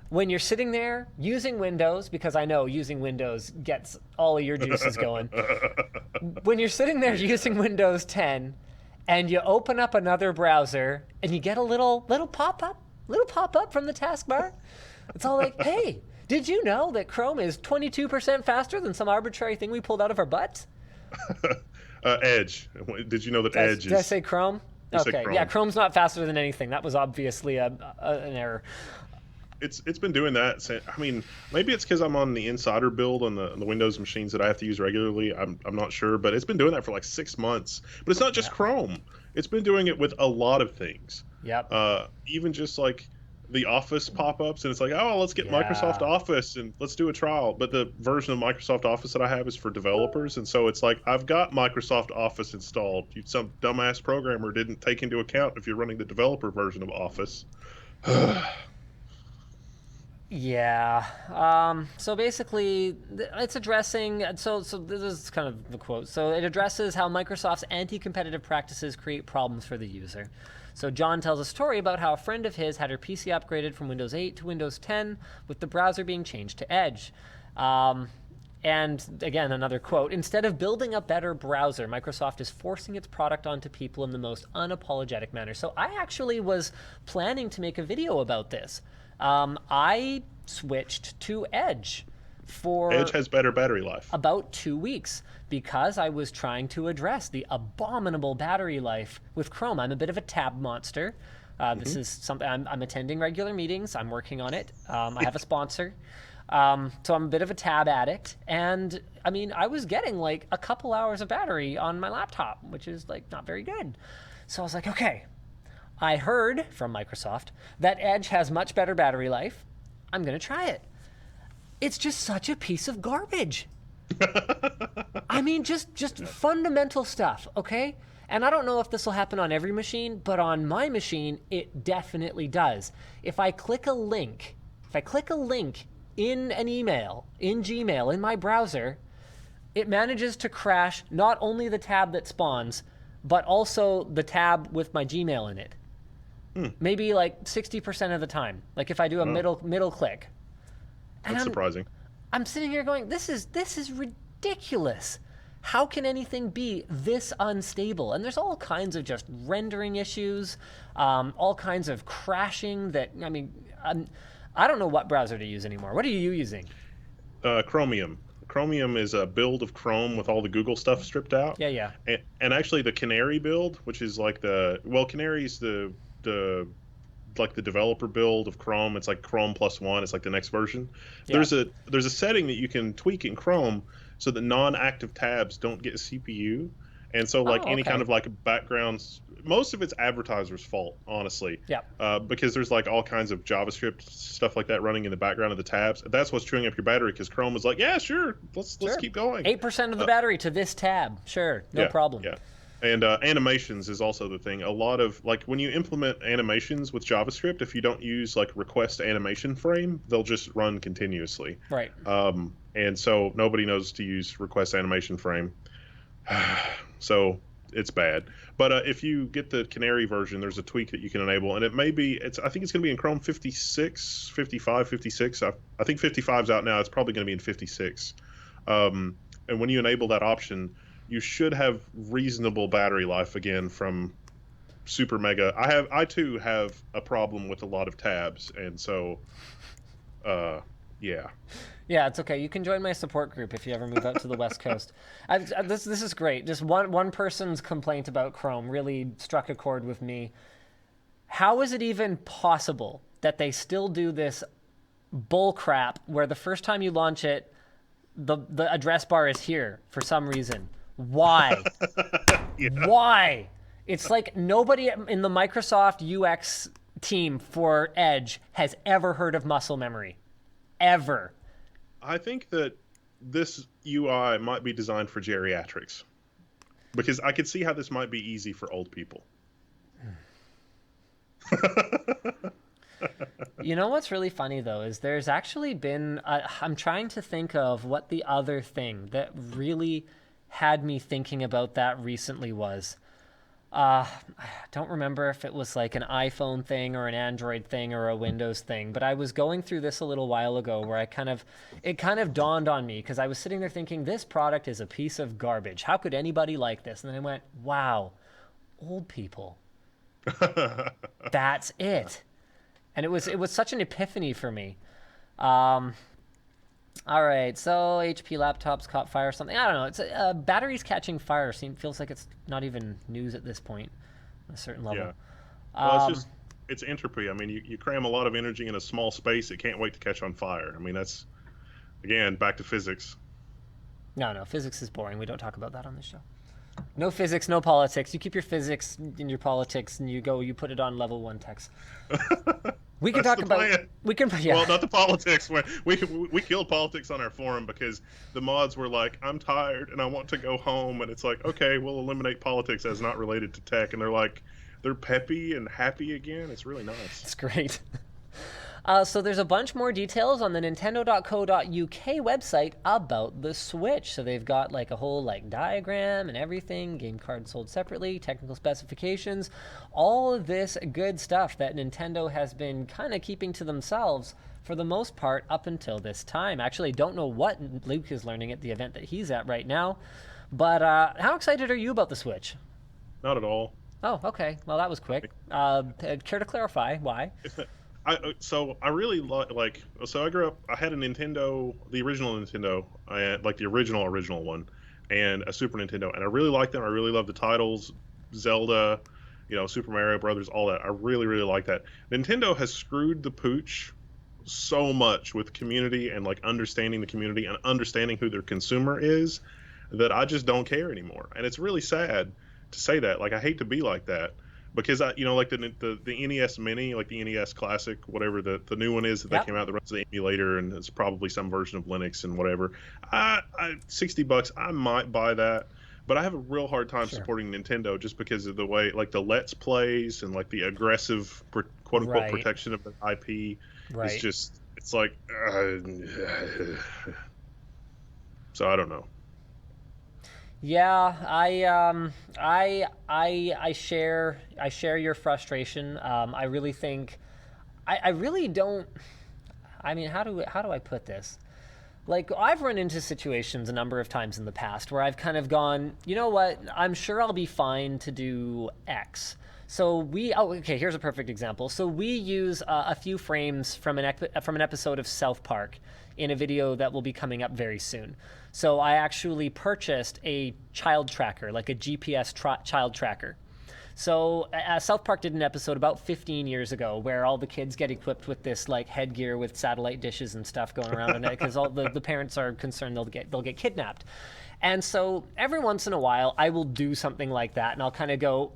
when you're sitting there using Windows, because I know using Windows gets all of your juices going. When you're sitting there using Windows 10 and you open up another browser and you get a little pop-up from the taskbar, it's all like, hey, did you know that Chrome is 22% faster than some arbitrary thing we pulled out of our butts? Edge. Did you know that Edge is... Did I say Chrome? Okay, Chrome. Yeah, Chrome's not faster than anything. That was obviously an error. It's been doing that. I mean, maybe it's because I'm on the insider build on the Windows machines that I have to use regularly. I'm not sure, but it's been doing that for like 6 months. But it's not just Chrome. It's been doing it with a lot of things. Yep. Even just like the Office pop-ups, and it's like, oh, let's get Microsoft Office and let's do a trial. But the version of Microsoft Office that I have is for developers, and so it's like, I've got Microsoft Office installed. Some dumbass programmer didn't take into account if you're running the developer version of Office. Yeah. So basically, it's addressing. So this is kind of the quote. So it addresses how Microsoft's anti-competitive practices create problems for the user. So John tells a story about how a friend of his had her PC upgraded from Windows 8 to Windows 10, with the browser being changed to Edge. And again, another quote, instead of building a better browser, Microsoft is forcing its product onto people in the most unapologetic manner. So I actually was planning to make a video about this. I switched to Edge for... Edge has better battery life. About 2 weeks, because I was trying to address the abominable battery life with Chrome. I'm a bit of a tab monster. This is something, I'm attending regular meetings. I'm working on it. I have a sponsor. So I'm a bit of a tab addict, and I mean, I was getting like a couple hours of battery on my laptop, which is like not very good. So I was like, okay, I heard from Microsoft that Edge has much better battery life. I'm gonna try it. It's just such a piece of garbage. I mean, just fundamental stuff, okay? And I don't know if this will happen on every machine, but on my machine, it definitely does. If I click a link in an email, in Gmail, in my browser, it manages to crash not only the tab that spawns, but also the tab with my Gmail in it. Maybe like 60% of the time. Like if I do a middle click. That's surprising. I'm sitting here going, this is ridiculous. How can anything be this unstable? And there's all kinds of just rendering issues, all kinds of crashing that, I mean, I don't know what browser to use anymore. What are you using? Chromium. Chromium is a build of Chrome with all the Google stuff stripped out. Yeah. And actually the Canary build, which is like Canary's the developer build of Chrome. It's like Chrome +1. It's like the next version. Yeah. There's a setting that you can tweak in Chrome so that non-active tabs don't get a CPU, And so like any okay. kind of like backgrounds, most of it's advertisers' fault, honestly. Yeah. Because there's like all kinds of JavaScript stuff like that running in the background of the tabs. That's what's chewing up your battery, because Chrome was like, yeah, sure, let's keep going. 8% of the battery to this tab. Sure, no problem. Yeah. And animations is also the thing. A lot of like when you implement animations with JavaScript, if you don't use like request animation frame, they'll just run continuously. Right. And so nobody knows to use request animation frame. So it's bad. But if you get the Canary version, there's a tweak that you can enable, and it may be, I think it's going to be in Chrome 56, 55, 56. I think 55's out now. It's probably going to be in 56. And when you enable that option, you should have reasonable battery life again from Super Mega. I too have a problem with a lot of tabs, and so yeah. Yeah, it's okay. You can join my support group if you ever move out to the West Coast. This is great. Just one person's complaint about Chrome really struck a chord with me. How is it even possible that they still do this bull crap where the first time you launch it, the address bar is here for some reason? Why? Yeah. Why? It's like nobody in the Microsoft UX team for Edge has ever heard of muscle memory. Ever. I think that this UI might be designed for geriatrics, because I could see how this might be easy for old people. You know what's really funny, though, is there's actually been... I'm trying to think of what the other thing that really had me thinking about that recently was. I don't remember if it was like an iPhone thing or an Android thing or a Windows thing, but I was going through this a little while ago where it kind of dawned on me, because I was sitting there thinking, this product is a piece of garbage. How could anybody like this? And then I went, wow, old people. That's it. And it was such an epiphany for me. All right, so HP laptops caught fire or something. I don't know. It's batteries catching fire feels like it's not even news at this point on a certain level. Yeah. Well, it's entropy. I mean, you cram a lot of energy in a small space. It can't wait to catch on fire. I mean, that's, again, back to physics. No, physics is boring. We don't talk about that on this show. No physics, no politics. You keep your physics in your politics, and you put it on level 1 text. We can talk about. Plan. We can. Yeah. Well, not the politics. We killed politics on our forum because the mods were like, "I'm tired and I want to go home," and it's like, okay, we'll eliminate politics as not related to tech, and they're peppy and happy again. It's really nice. It's great. So there's a bunch more details on the Nintendo.co.uk website about the Switch. So they've got like a whole like diagram and everything, game cards sold separately, technical specifications, all of this good stuff that Nintendo has been kind of keeping to themselves for the most part up until this time. Actually, don't know what Luke is learning at the event that he's at right now. But how excited are you about the Switch? Not at all. Oh, okay. Well, that was quick. Care to clarify why? I really like. So I grew up. I had a Nintendo, the original Nintendo, like the original one, and a Super Nintendo, and I really liked them. I really loved the titles, Zelda, Super Mario Brothers, all that. I really, really like that. Nintendo has screwed the pooch so much with community and like understanding the community and understanding who their consumer is, that I just don't care anymore. And it's really sad to say that. Like, I hate to be like that. Because like the NES Mini, like the NES Classic, whatever the new one is that came out that runs the emulator, and it's probably some version of Linux and whatever. $60, I might buy that, but I have a real hard time supporting Nintendo just because of the way like the Let's Plays and like the aggressive quote unquote protection of the IP. Right. It's like so I don't know. Yeah, I share your frustration. I really think, I really don't. I mean, how do I put this? Like, I've run into situations a number of times in the past where I've kind of gone, you know what? I'm sure I'll be fine to do X. So here's a perfect example. So we use a few frames from an episode of South Park in a video that will be coming up very soon. So I actually purchased a child tracker, like a GPS child tracker. So South Park did an episode about 15 years ago where all the kids get equipped with this like headgear with satellite dishes and stuff going around in it because all the parents are concerned they'll get kidnapped. And so every once in a while, I will do something like that, and I'll kind of go,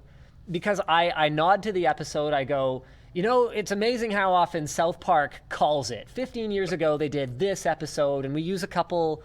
because I nod to the episode, I go, you know, it's amazing how often South Park calls it. 15 years ago, they did this episode, and we use a couple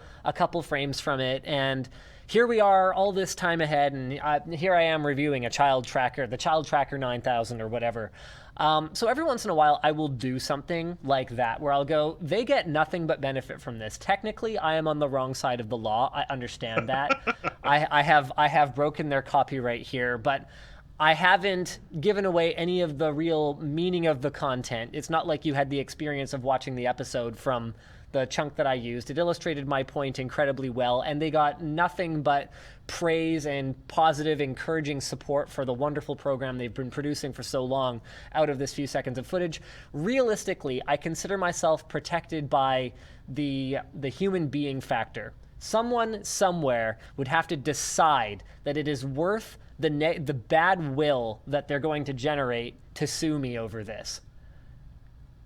frames from it, and here we are all this time ahead, and here I am reviewing a child tracker, the Child Tracker 9000 or whatever. So every once in a while, I will do something like that, where I'll go, they get nothing but benefit from this. Technically, I am on the wrong side of the law. I understand that. I have broken their copyright here, but I haven't given away any of the real meaning of the content. It's not like you had the experience of watching the episode from the chunk that I used. It illustrated my point incredibly well, and they got nothing but praise and positive, encouraging support for the wonderful program they've been producing for so long out of this few seconds of footage. Realistically, I consider myself protected by the human being factor. Someone somewhere would have to decide that it is worth the bad will that they're going to generate to sue me over this.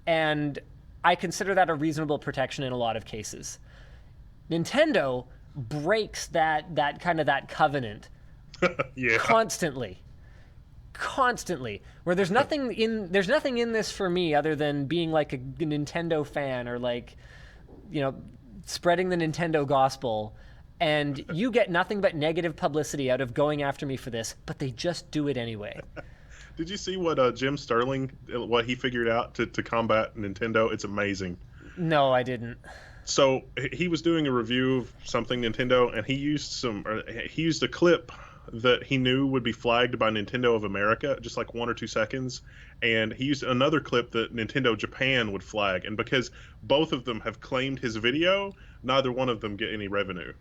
And I consider that a reasonable protection in a lot of cases. Nintendo breaks that covenant Yeah. constantly, where there's nothing in this for me other than being like a Nintendo fan, or like, you know, spreading the Nintendo gospel, and you get nothing but negative publicity out of going after me for this, but they just do it anyway. Did you see what Jim Sterling, what he figured out to combat Nintendo? It's amazing. No, I didn't. So he was doing a review of something Nintendo, and he used a clip that he knew would be flagged by Nintendo of America, just like 1 or 2 seconds, and he used another clip that Nintendo Japan would flag, and because both of them have claimed his video, neither one of them get any revenue.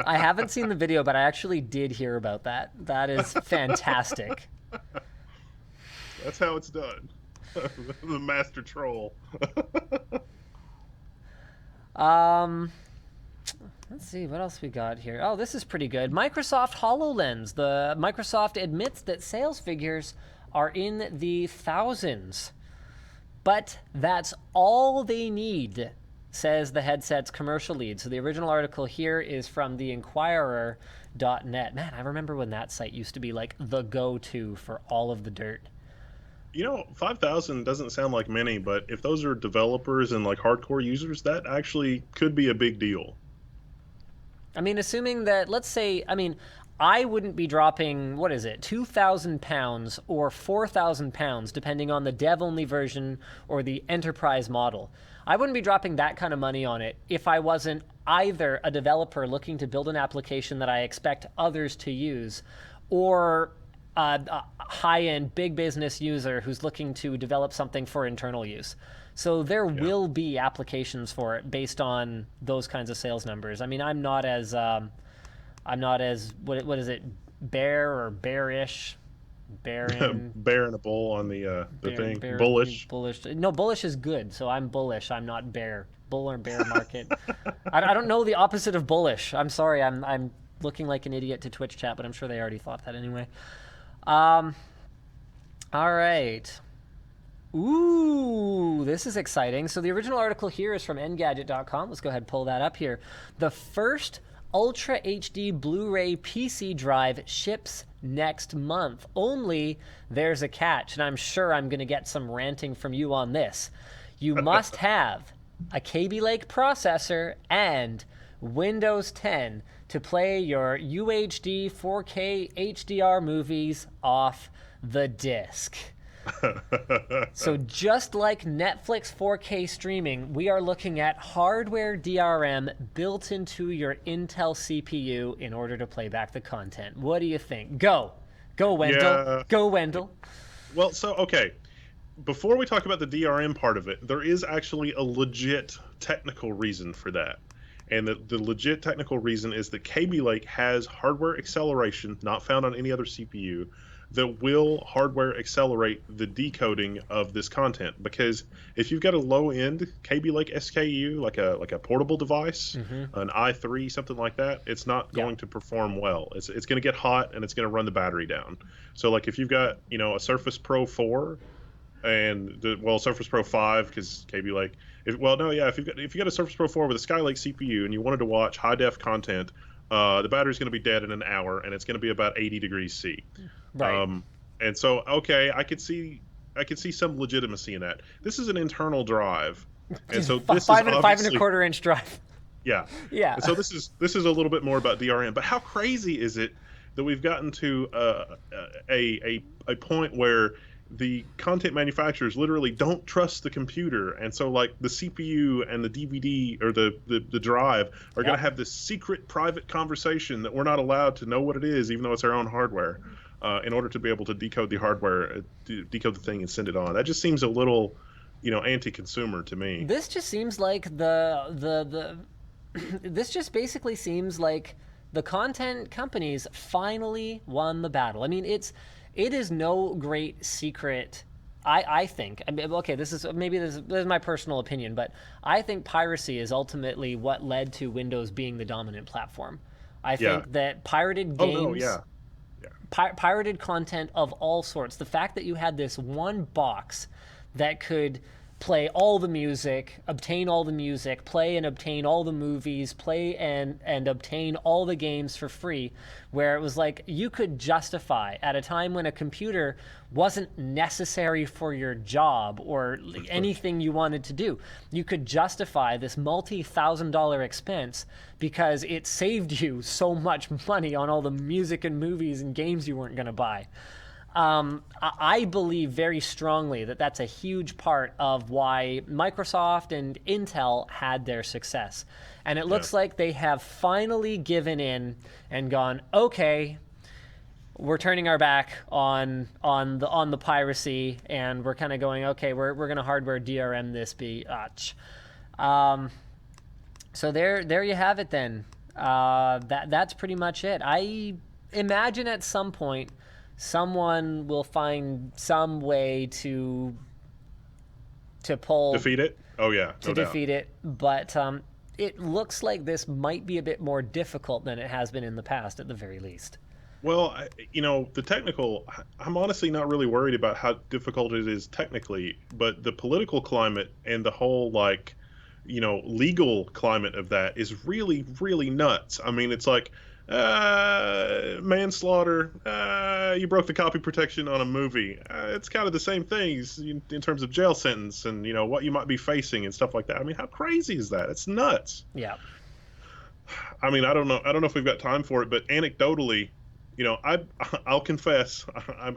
I haven't seen the video, but I actually did hear about that. That is fantastic. That's how it's done. The master troll. Let's see, what else we got here? Oh, this is pretty good. Microsoft HoloLens. Microsoft admits that sales figures are in the thousands. But that's all they need, says the headset's commercial lead. So the original article here is from theinquirer.net. Man, I remember when that site used to be like the go-to for all of the dirt. You know, 5,000 doesn't sound like many, but if those are developers and like hardcore users, that actually could be a big deal. I mean, assuming that, let's say, I mean, I wouldn't be dropping, what is it, 2,000 pounds or 4,000 pounds, depending on the dev-only version or the enterprise model. I wouldn't be dropping that kind of money on it if I wasn't either a developer looking to build an application that I expect others to use, or a high-end big business user who's looking to develop something for internal use. So there will be applications for it based on those kinds of sales numbers. I mean, I'm not as what is it, bear or bearish, bearing Bear and a bull on the thing. bear, Bullish. bullish. No, bullish is good. So I'm bullish. I'm not bear. Bull or bear market. I don't know the opposite of bullish. I'm sorry. I'm looking like an idiot to Twitch chat, but I'm sure they already thought that anyway. All right. Ooh, this is exciting. So the original article here is from Engadget.com. Let's go ahead and pull that up here. The first Ultra HD Blu-ray PC drive ships next month. Only there's a catch, and I'm sure I'm going to get some ranting from you on this. You must have a Kaby Lake processor and Windows 10 to play your UHD 4K HDR movies off the disc. So just like Netflix 4K streaming, we are looking at hardware DRM built into your Intel CPU in order to play back the content. What do you think? Go Wendell. Yeah. Go Wendell. Well, so, okay. Before we talk about the DRM part of it, there is actually a legit technical reason for that. And the legit technical reason is that Kaby Lake has hardware acceleration not found on any other CPU that will hardware accelerate the decoding of this content. Because if you've got a low-end Kaby Lake SKU, like a portable device, an i3, something like that, it's not going to perform well. It's going to get hot and it's going to run the battery down. So like if you've got, a Surface Pro 4, and Surface Pro 5, because Kaby Lake. If you got a Surface Pro 4 with a Skylake CPU and you wanted to watch high def content, the battery's going to be dead in an hour, and it's going to be about 80 degrees C. Right. And so, okay, I could see some legitimacy in that. This is an internal drive, and so this five is and obviously, 5.25 inch drive. Yeah. Yeah. So this is a little bit more about DRM. But how crazy is it that we've gotten to a point where the content manufacturers literally don't trust the computer, and so like the CPU and the DVD or the drive are going to have this secret private conversation that we're not allowed to know what it is, even though it's our own hardware, in order to be able to decode the hardware, decode the thing and send it on. That just seems a little, anti-consumer to me. This just seems like this just basically seems like the content companies finally won the battle. I mean, it is no great secret. I think. I mean, okay, this is my personal opinion, but I think piracy is ultimately what led to Windows being the dominant platform. I think that pirated games, pirated content of all sorts. The fact that you had this one box that could play all the music, obtain all the music, play and obtain all the movies, play and obtain all the games for free, where it was like you could justify at a time when a computer wasn't necessary for your job or anything you wanted to do. You could justify this multi-$1,000 expense because it saved you so much money on all the music and movies and games you weren't going to buy. I believe very strongly that that's a huge part of why Microsoft and Intel had their success. And it looks like they have finally given in and gone, okay, we're turning our back on the piracy, and we're kind of going, okay, we're going to hardware DRM this biatch. So there you have it then. That's pretty much it. I imagine at some point someone will find some way to defeat it. Oh yeah, no doubt. Defeat it, but it looks like this might be a bit more difficult than it has been in the past, at the very least. Well, the technical, I'm honestly not really worried about how difficult it is technically, but the political climate and the whole legal climate of that is really, really nuts. I mean, it's like manslaughter, you broke the copy protection on a movie. It's kind of the same things in terms of jail sentence and what you might be facing and stuff like that. I mean, how crazy is that? It's nuts. Yeah. I mean, I don't know if we've got time for it, but anecdotally, I'll confess,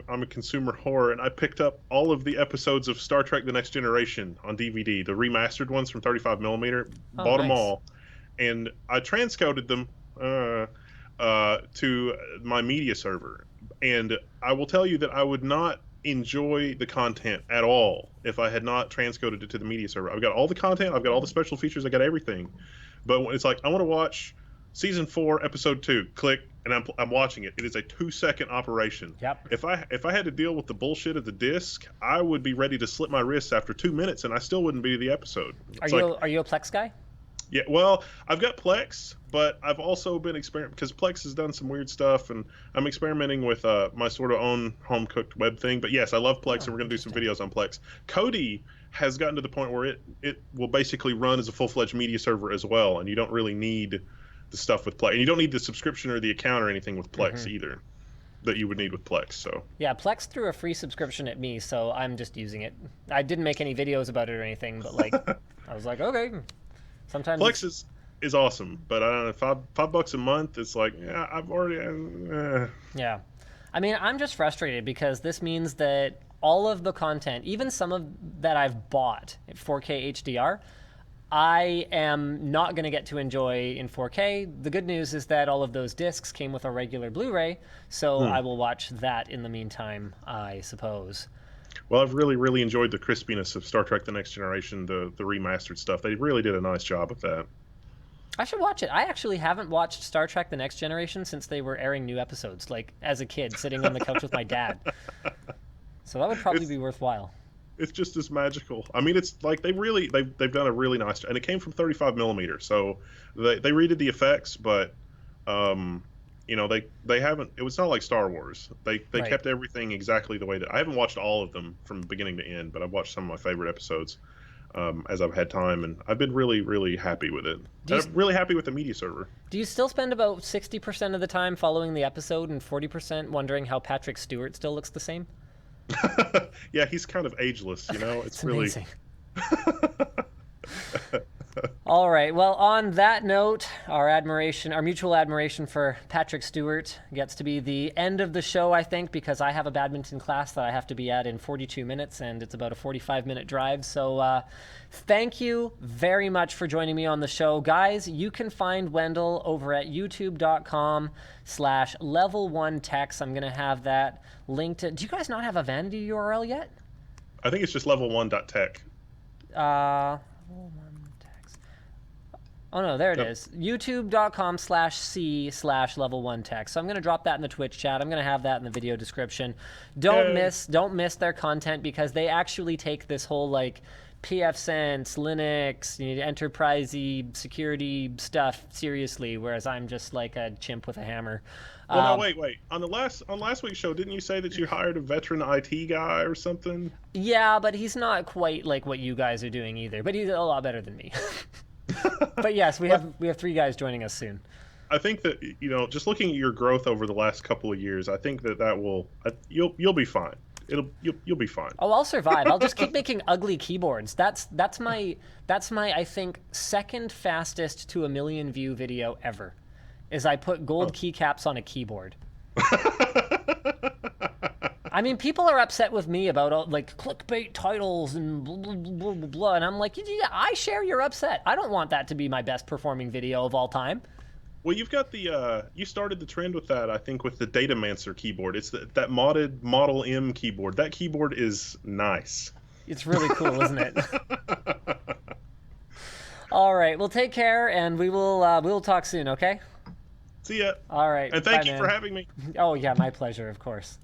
I'm a consumer whore, and I picked up all of the episodes of Star Trek: The Next Generation on DVD, the remastered ones from 35 millimeter. Bought them all, and I transcoded them to my media server. And I will tell you that I would not enjoy the content at all if I had not transcoded it to the media server. I've got all the content, I've got all the special features, I got everything. But it's like, I want to watch season 4, episode 2, click, and I'm watching it. It is a 2-second operation. Yep. If I had to deal with the bullshit of the disc, I would be ready to slit my wrists after 2 minutes, and I still wouldn't be the episode. Are you a Plex guy? Yeah, well, I've got Plex, but I've also been experimenting because Plex has done some weird stuff, and I'm experimenting with my sort of own home-cooked web thing. But yes, I love Plex, and we're going to do some videos on Plex. Kodi has gotten to the point where it will basically run as a full-fledged media server as well, and you don't really need the stuff with Plex. And you don't need the subscription or the account or anything with Plex either that you would need with Plex. So yeah, Plex threw a free subscription at me, so I'm just using it. I didn't make any videos about it or anything, but I was like, okay. Sometimes Plex is awesome, but I don't know, $5 a month. It's like, yeah, I've already. Yeah, I mean, I'm just frustrated because this means that all of the content, even some of that I've bought at 4K HDR, I am not going to get to enjoy in 4K. The good news is that all of those discs came with a regular Blu-ray, so I will watch that in the meantime, I suppose. Well, I've really, really enjoyed the crispiness of Star Trek: The Next Generation, the remastered stuff. They really did a nice job of that. I should watch it. I actually haven't watched Star Trek: The Next Generation since they were airing new episodes, like as a kid, sitting on the couch with my dad. So that would probably be worthwhile. It's just as magical. I mean, it's like they've done a really nice job. And it came from 35 millimeter, so they redid the effects, but they haven't. It was not like Star Wars. They Right. kept everything exactly the way that I haven't watched all of them from beginning to end, but I've watched some of my favorite episodes as I've had time, and I've been really really happy with it. And I'm really happy with the media server. Do you still spend about 60% of the time following the episode and 40% wondering how Patrick Stewart still looks the same? Yeah, he's kind of ageless, It's really amazing. All right. Well, on that note, our mutual admiration for Patrick Stewart gets to be the end of the show, I think, because I have a badminton class that I have to be at in 42 minutes, and it's about a 45-minute drive. So thank you very much for joining me on the show. Guys, you can find Wendell over at youtube.com/level1techs. I'm going to have that linked. Do you guys not have a vanity URL yet? I think it's just level1.tech. Oh no, there it is. youtube.com/c/level1tech. So I'm going to drop that in the Twitch chat. I'm going to have that in the video description. Don't miss their content, because they actually take this whole like pfSense, Linux, enterprise-y security stuff seriously, whereas I'm just like a chimp with a hammer. Well, no, wait. On last week's show, didn't you say that you hired a veteran IT guy or something? Yeah, but he's not quite like what you guys are doing either. But he's a lot better than me. But yes, we have 3 guys joining us soon. I think that just looking at your growth over the last couple of years, I think that will you'll be fine. You'll be fine. Oh, I'll survive. I'll just keep making ugly keyboards. That's my I think second fastest to 1 million view video ever. Is I put gold keycaps on a keyboard. I mean, people are upset with me about like clickbait titles and blah, blah, blah, blah, blah. And I'm like, yeah, I share your upset. I don't want that to be my best performing video of all time. Well, you've got you started the trend with that, I think, with the Datamancer keyboard. It's that modded Model M keyboard. That keyboard is nice. It's really cool, isn't it? All right. Well, take care, and we'll talk soon, okay? See ya. All right. And thank you for having me. Oh, yeah, my pleasure, of course.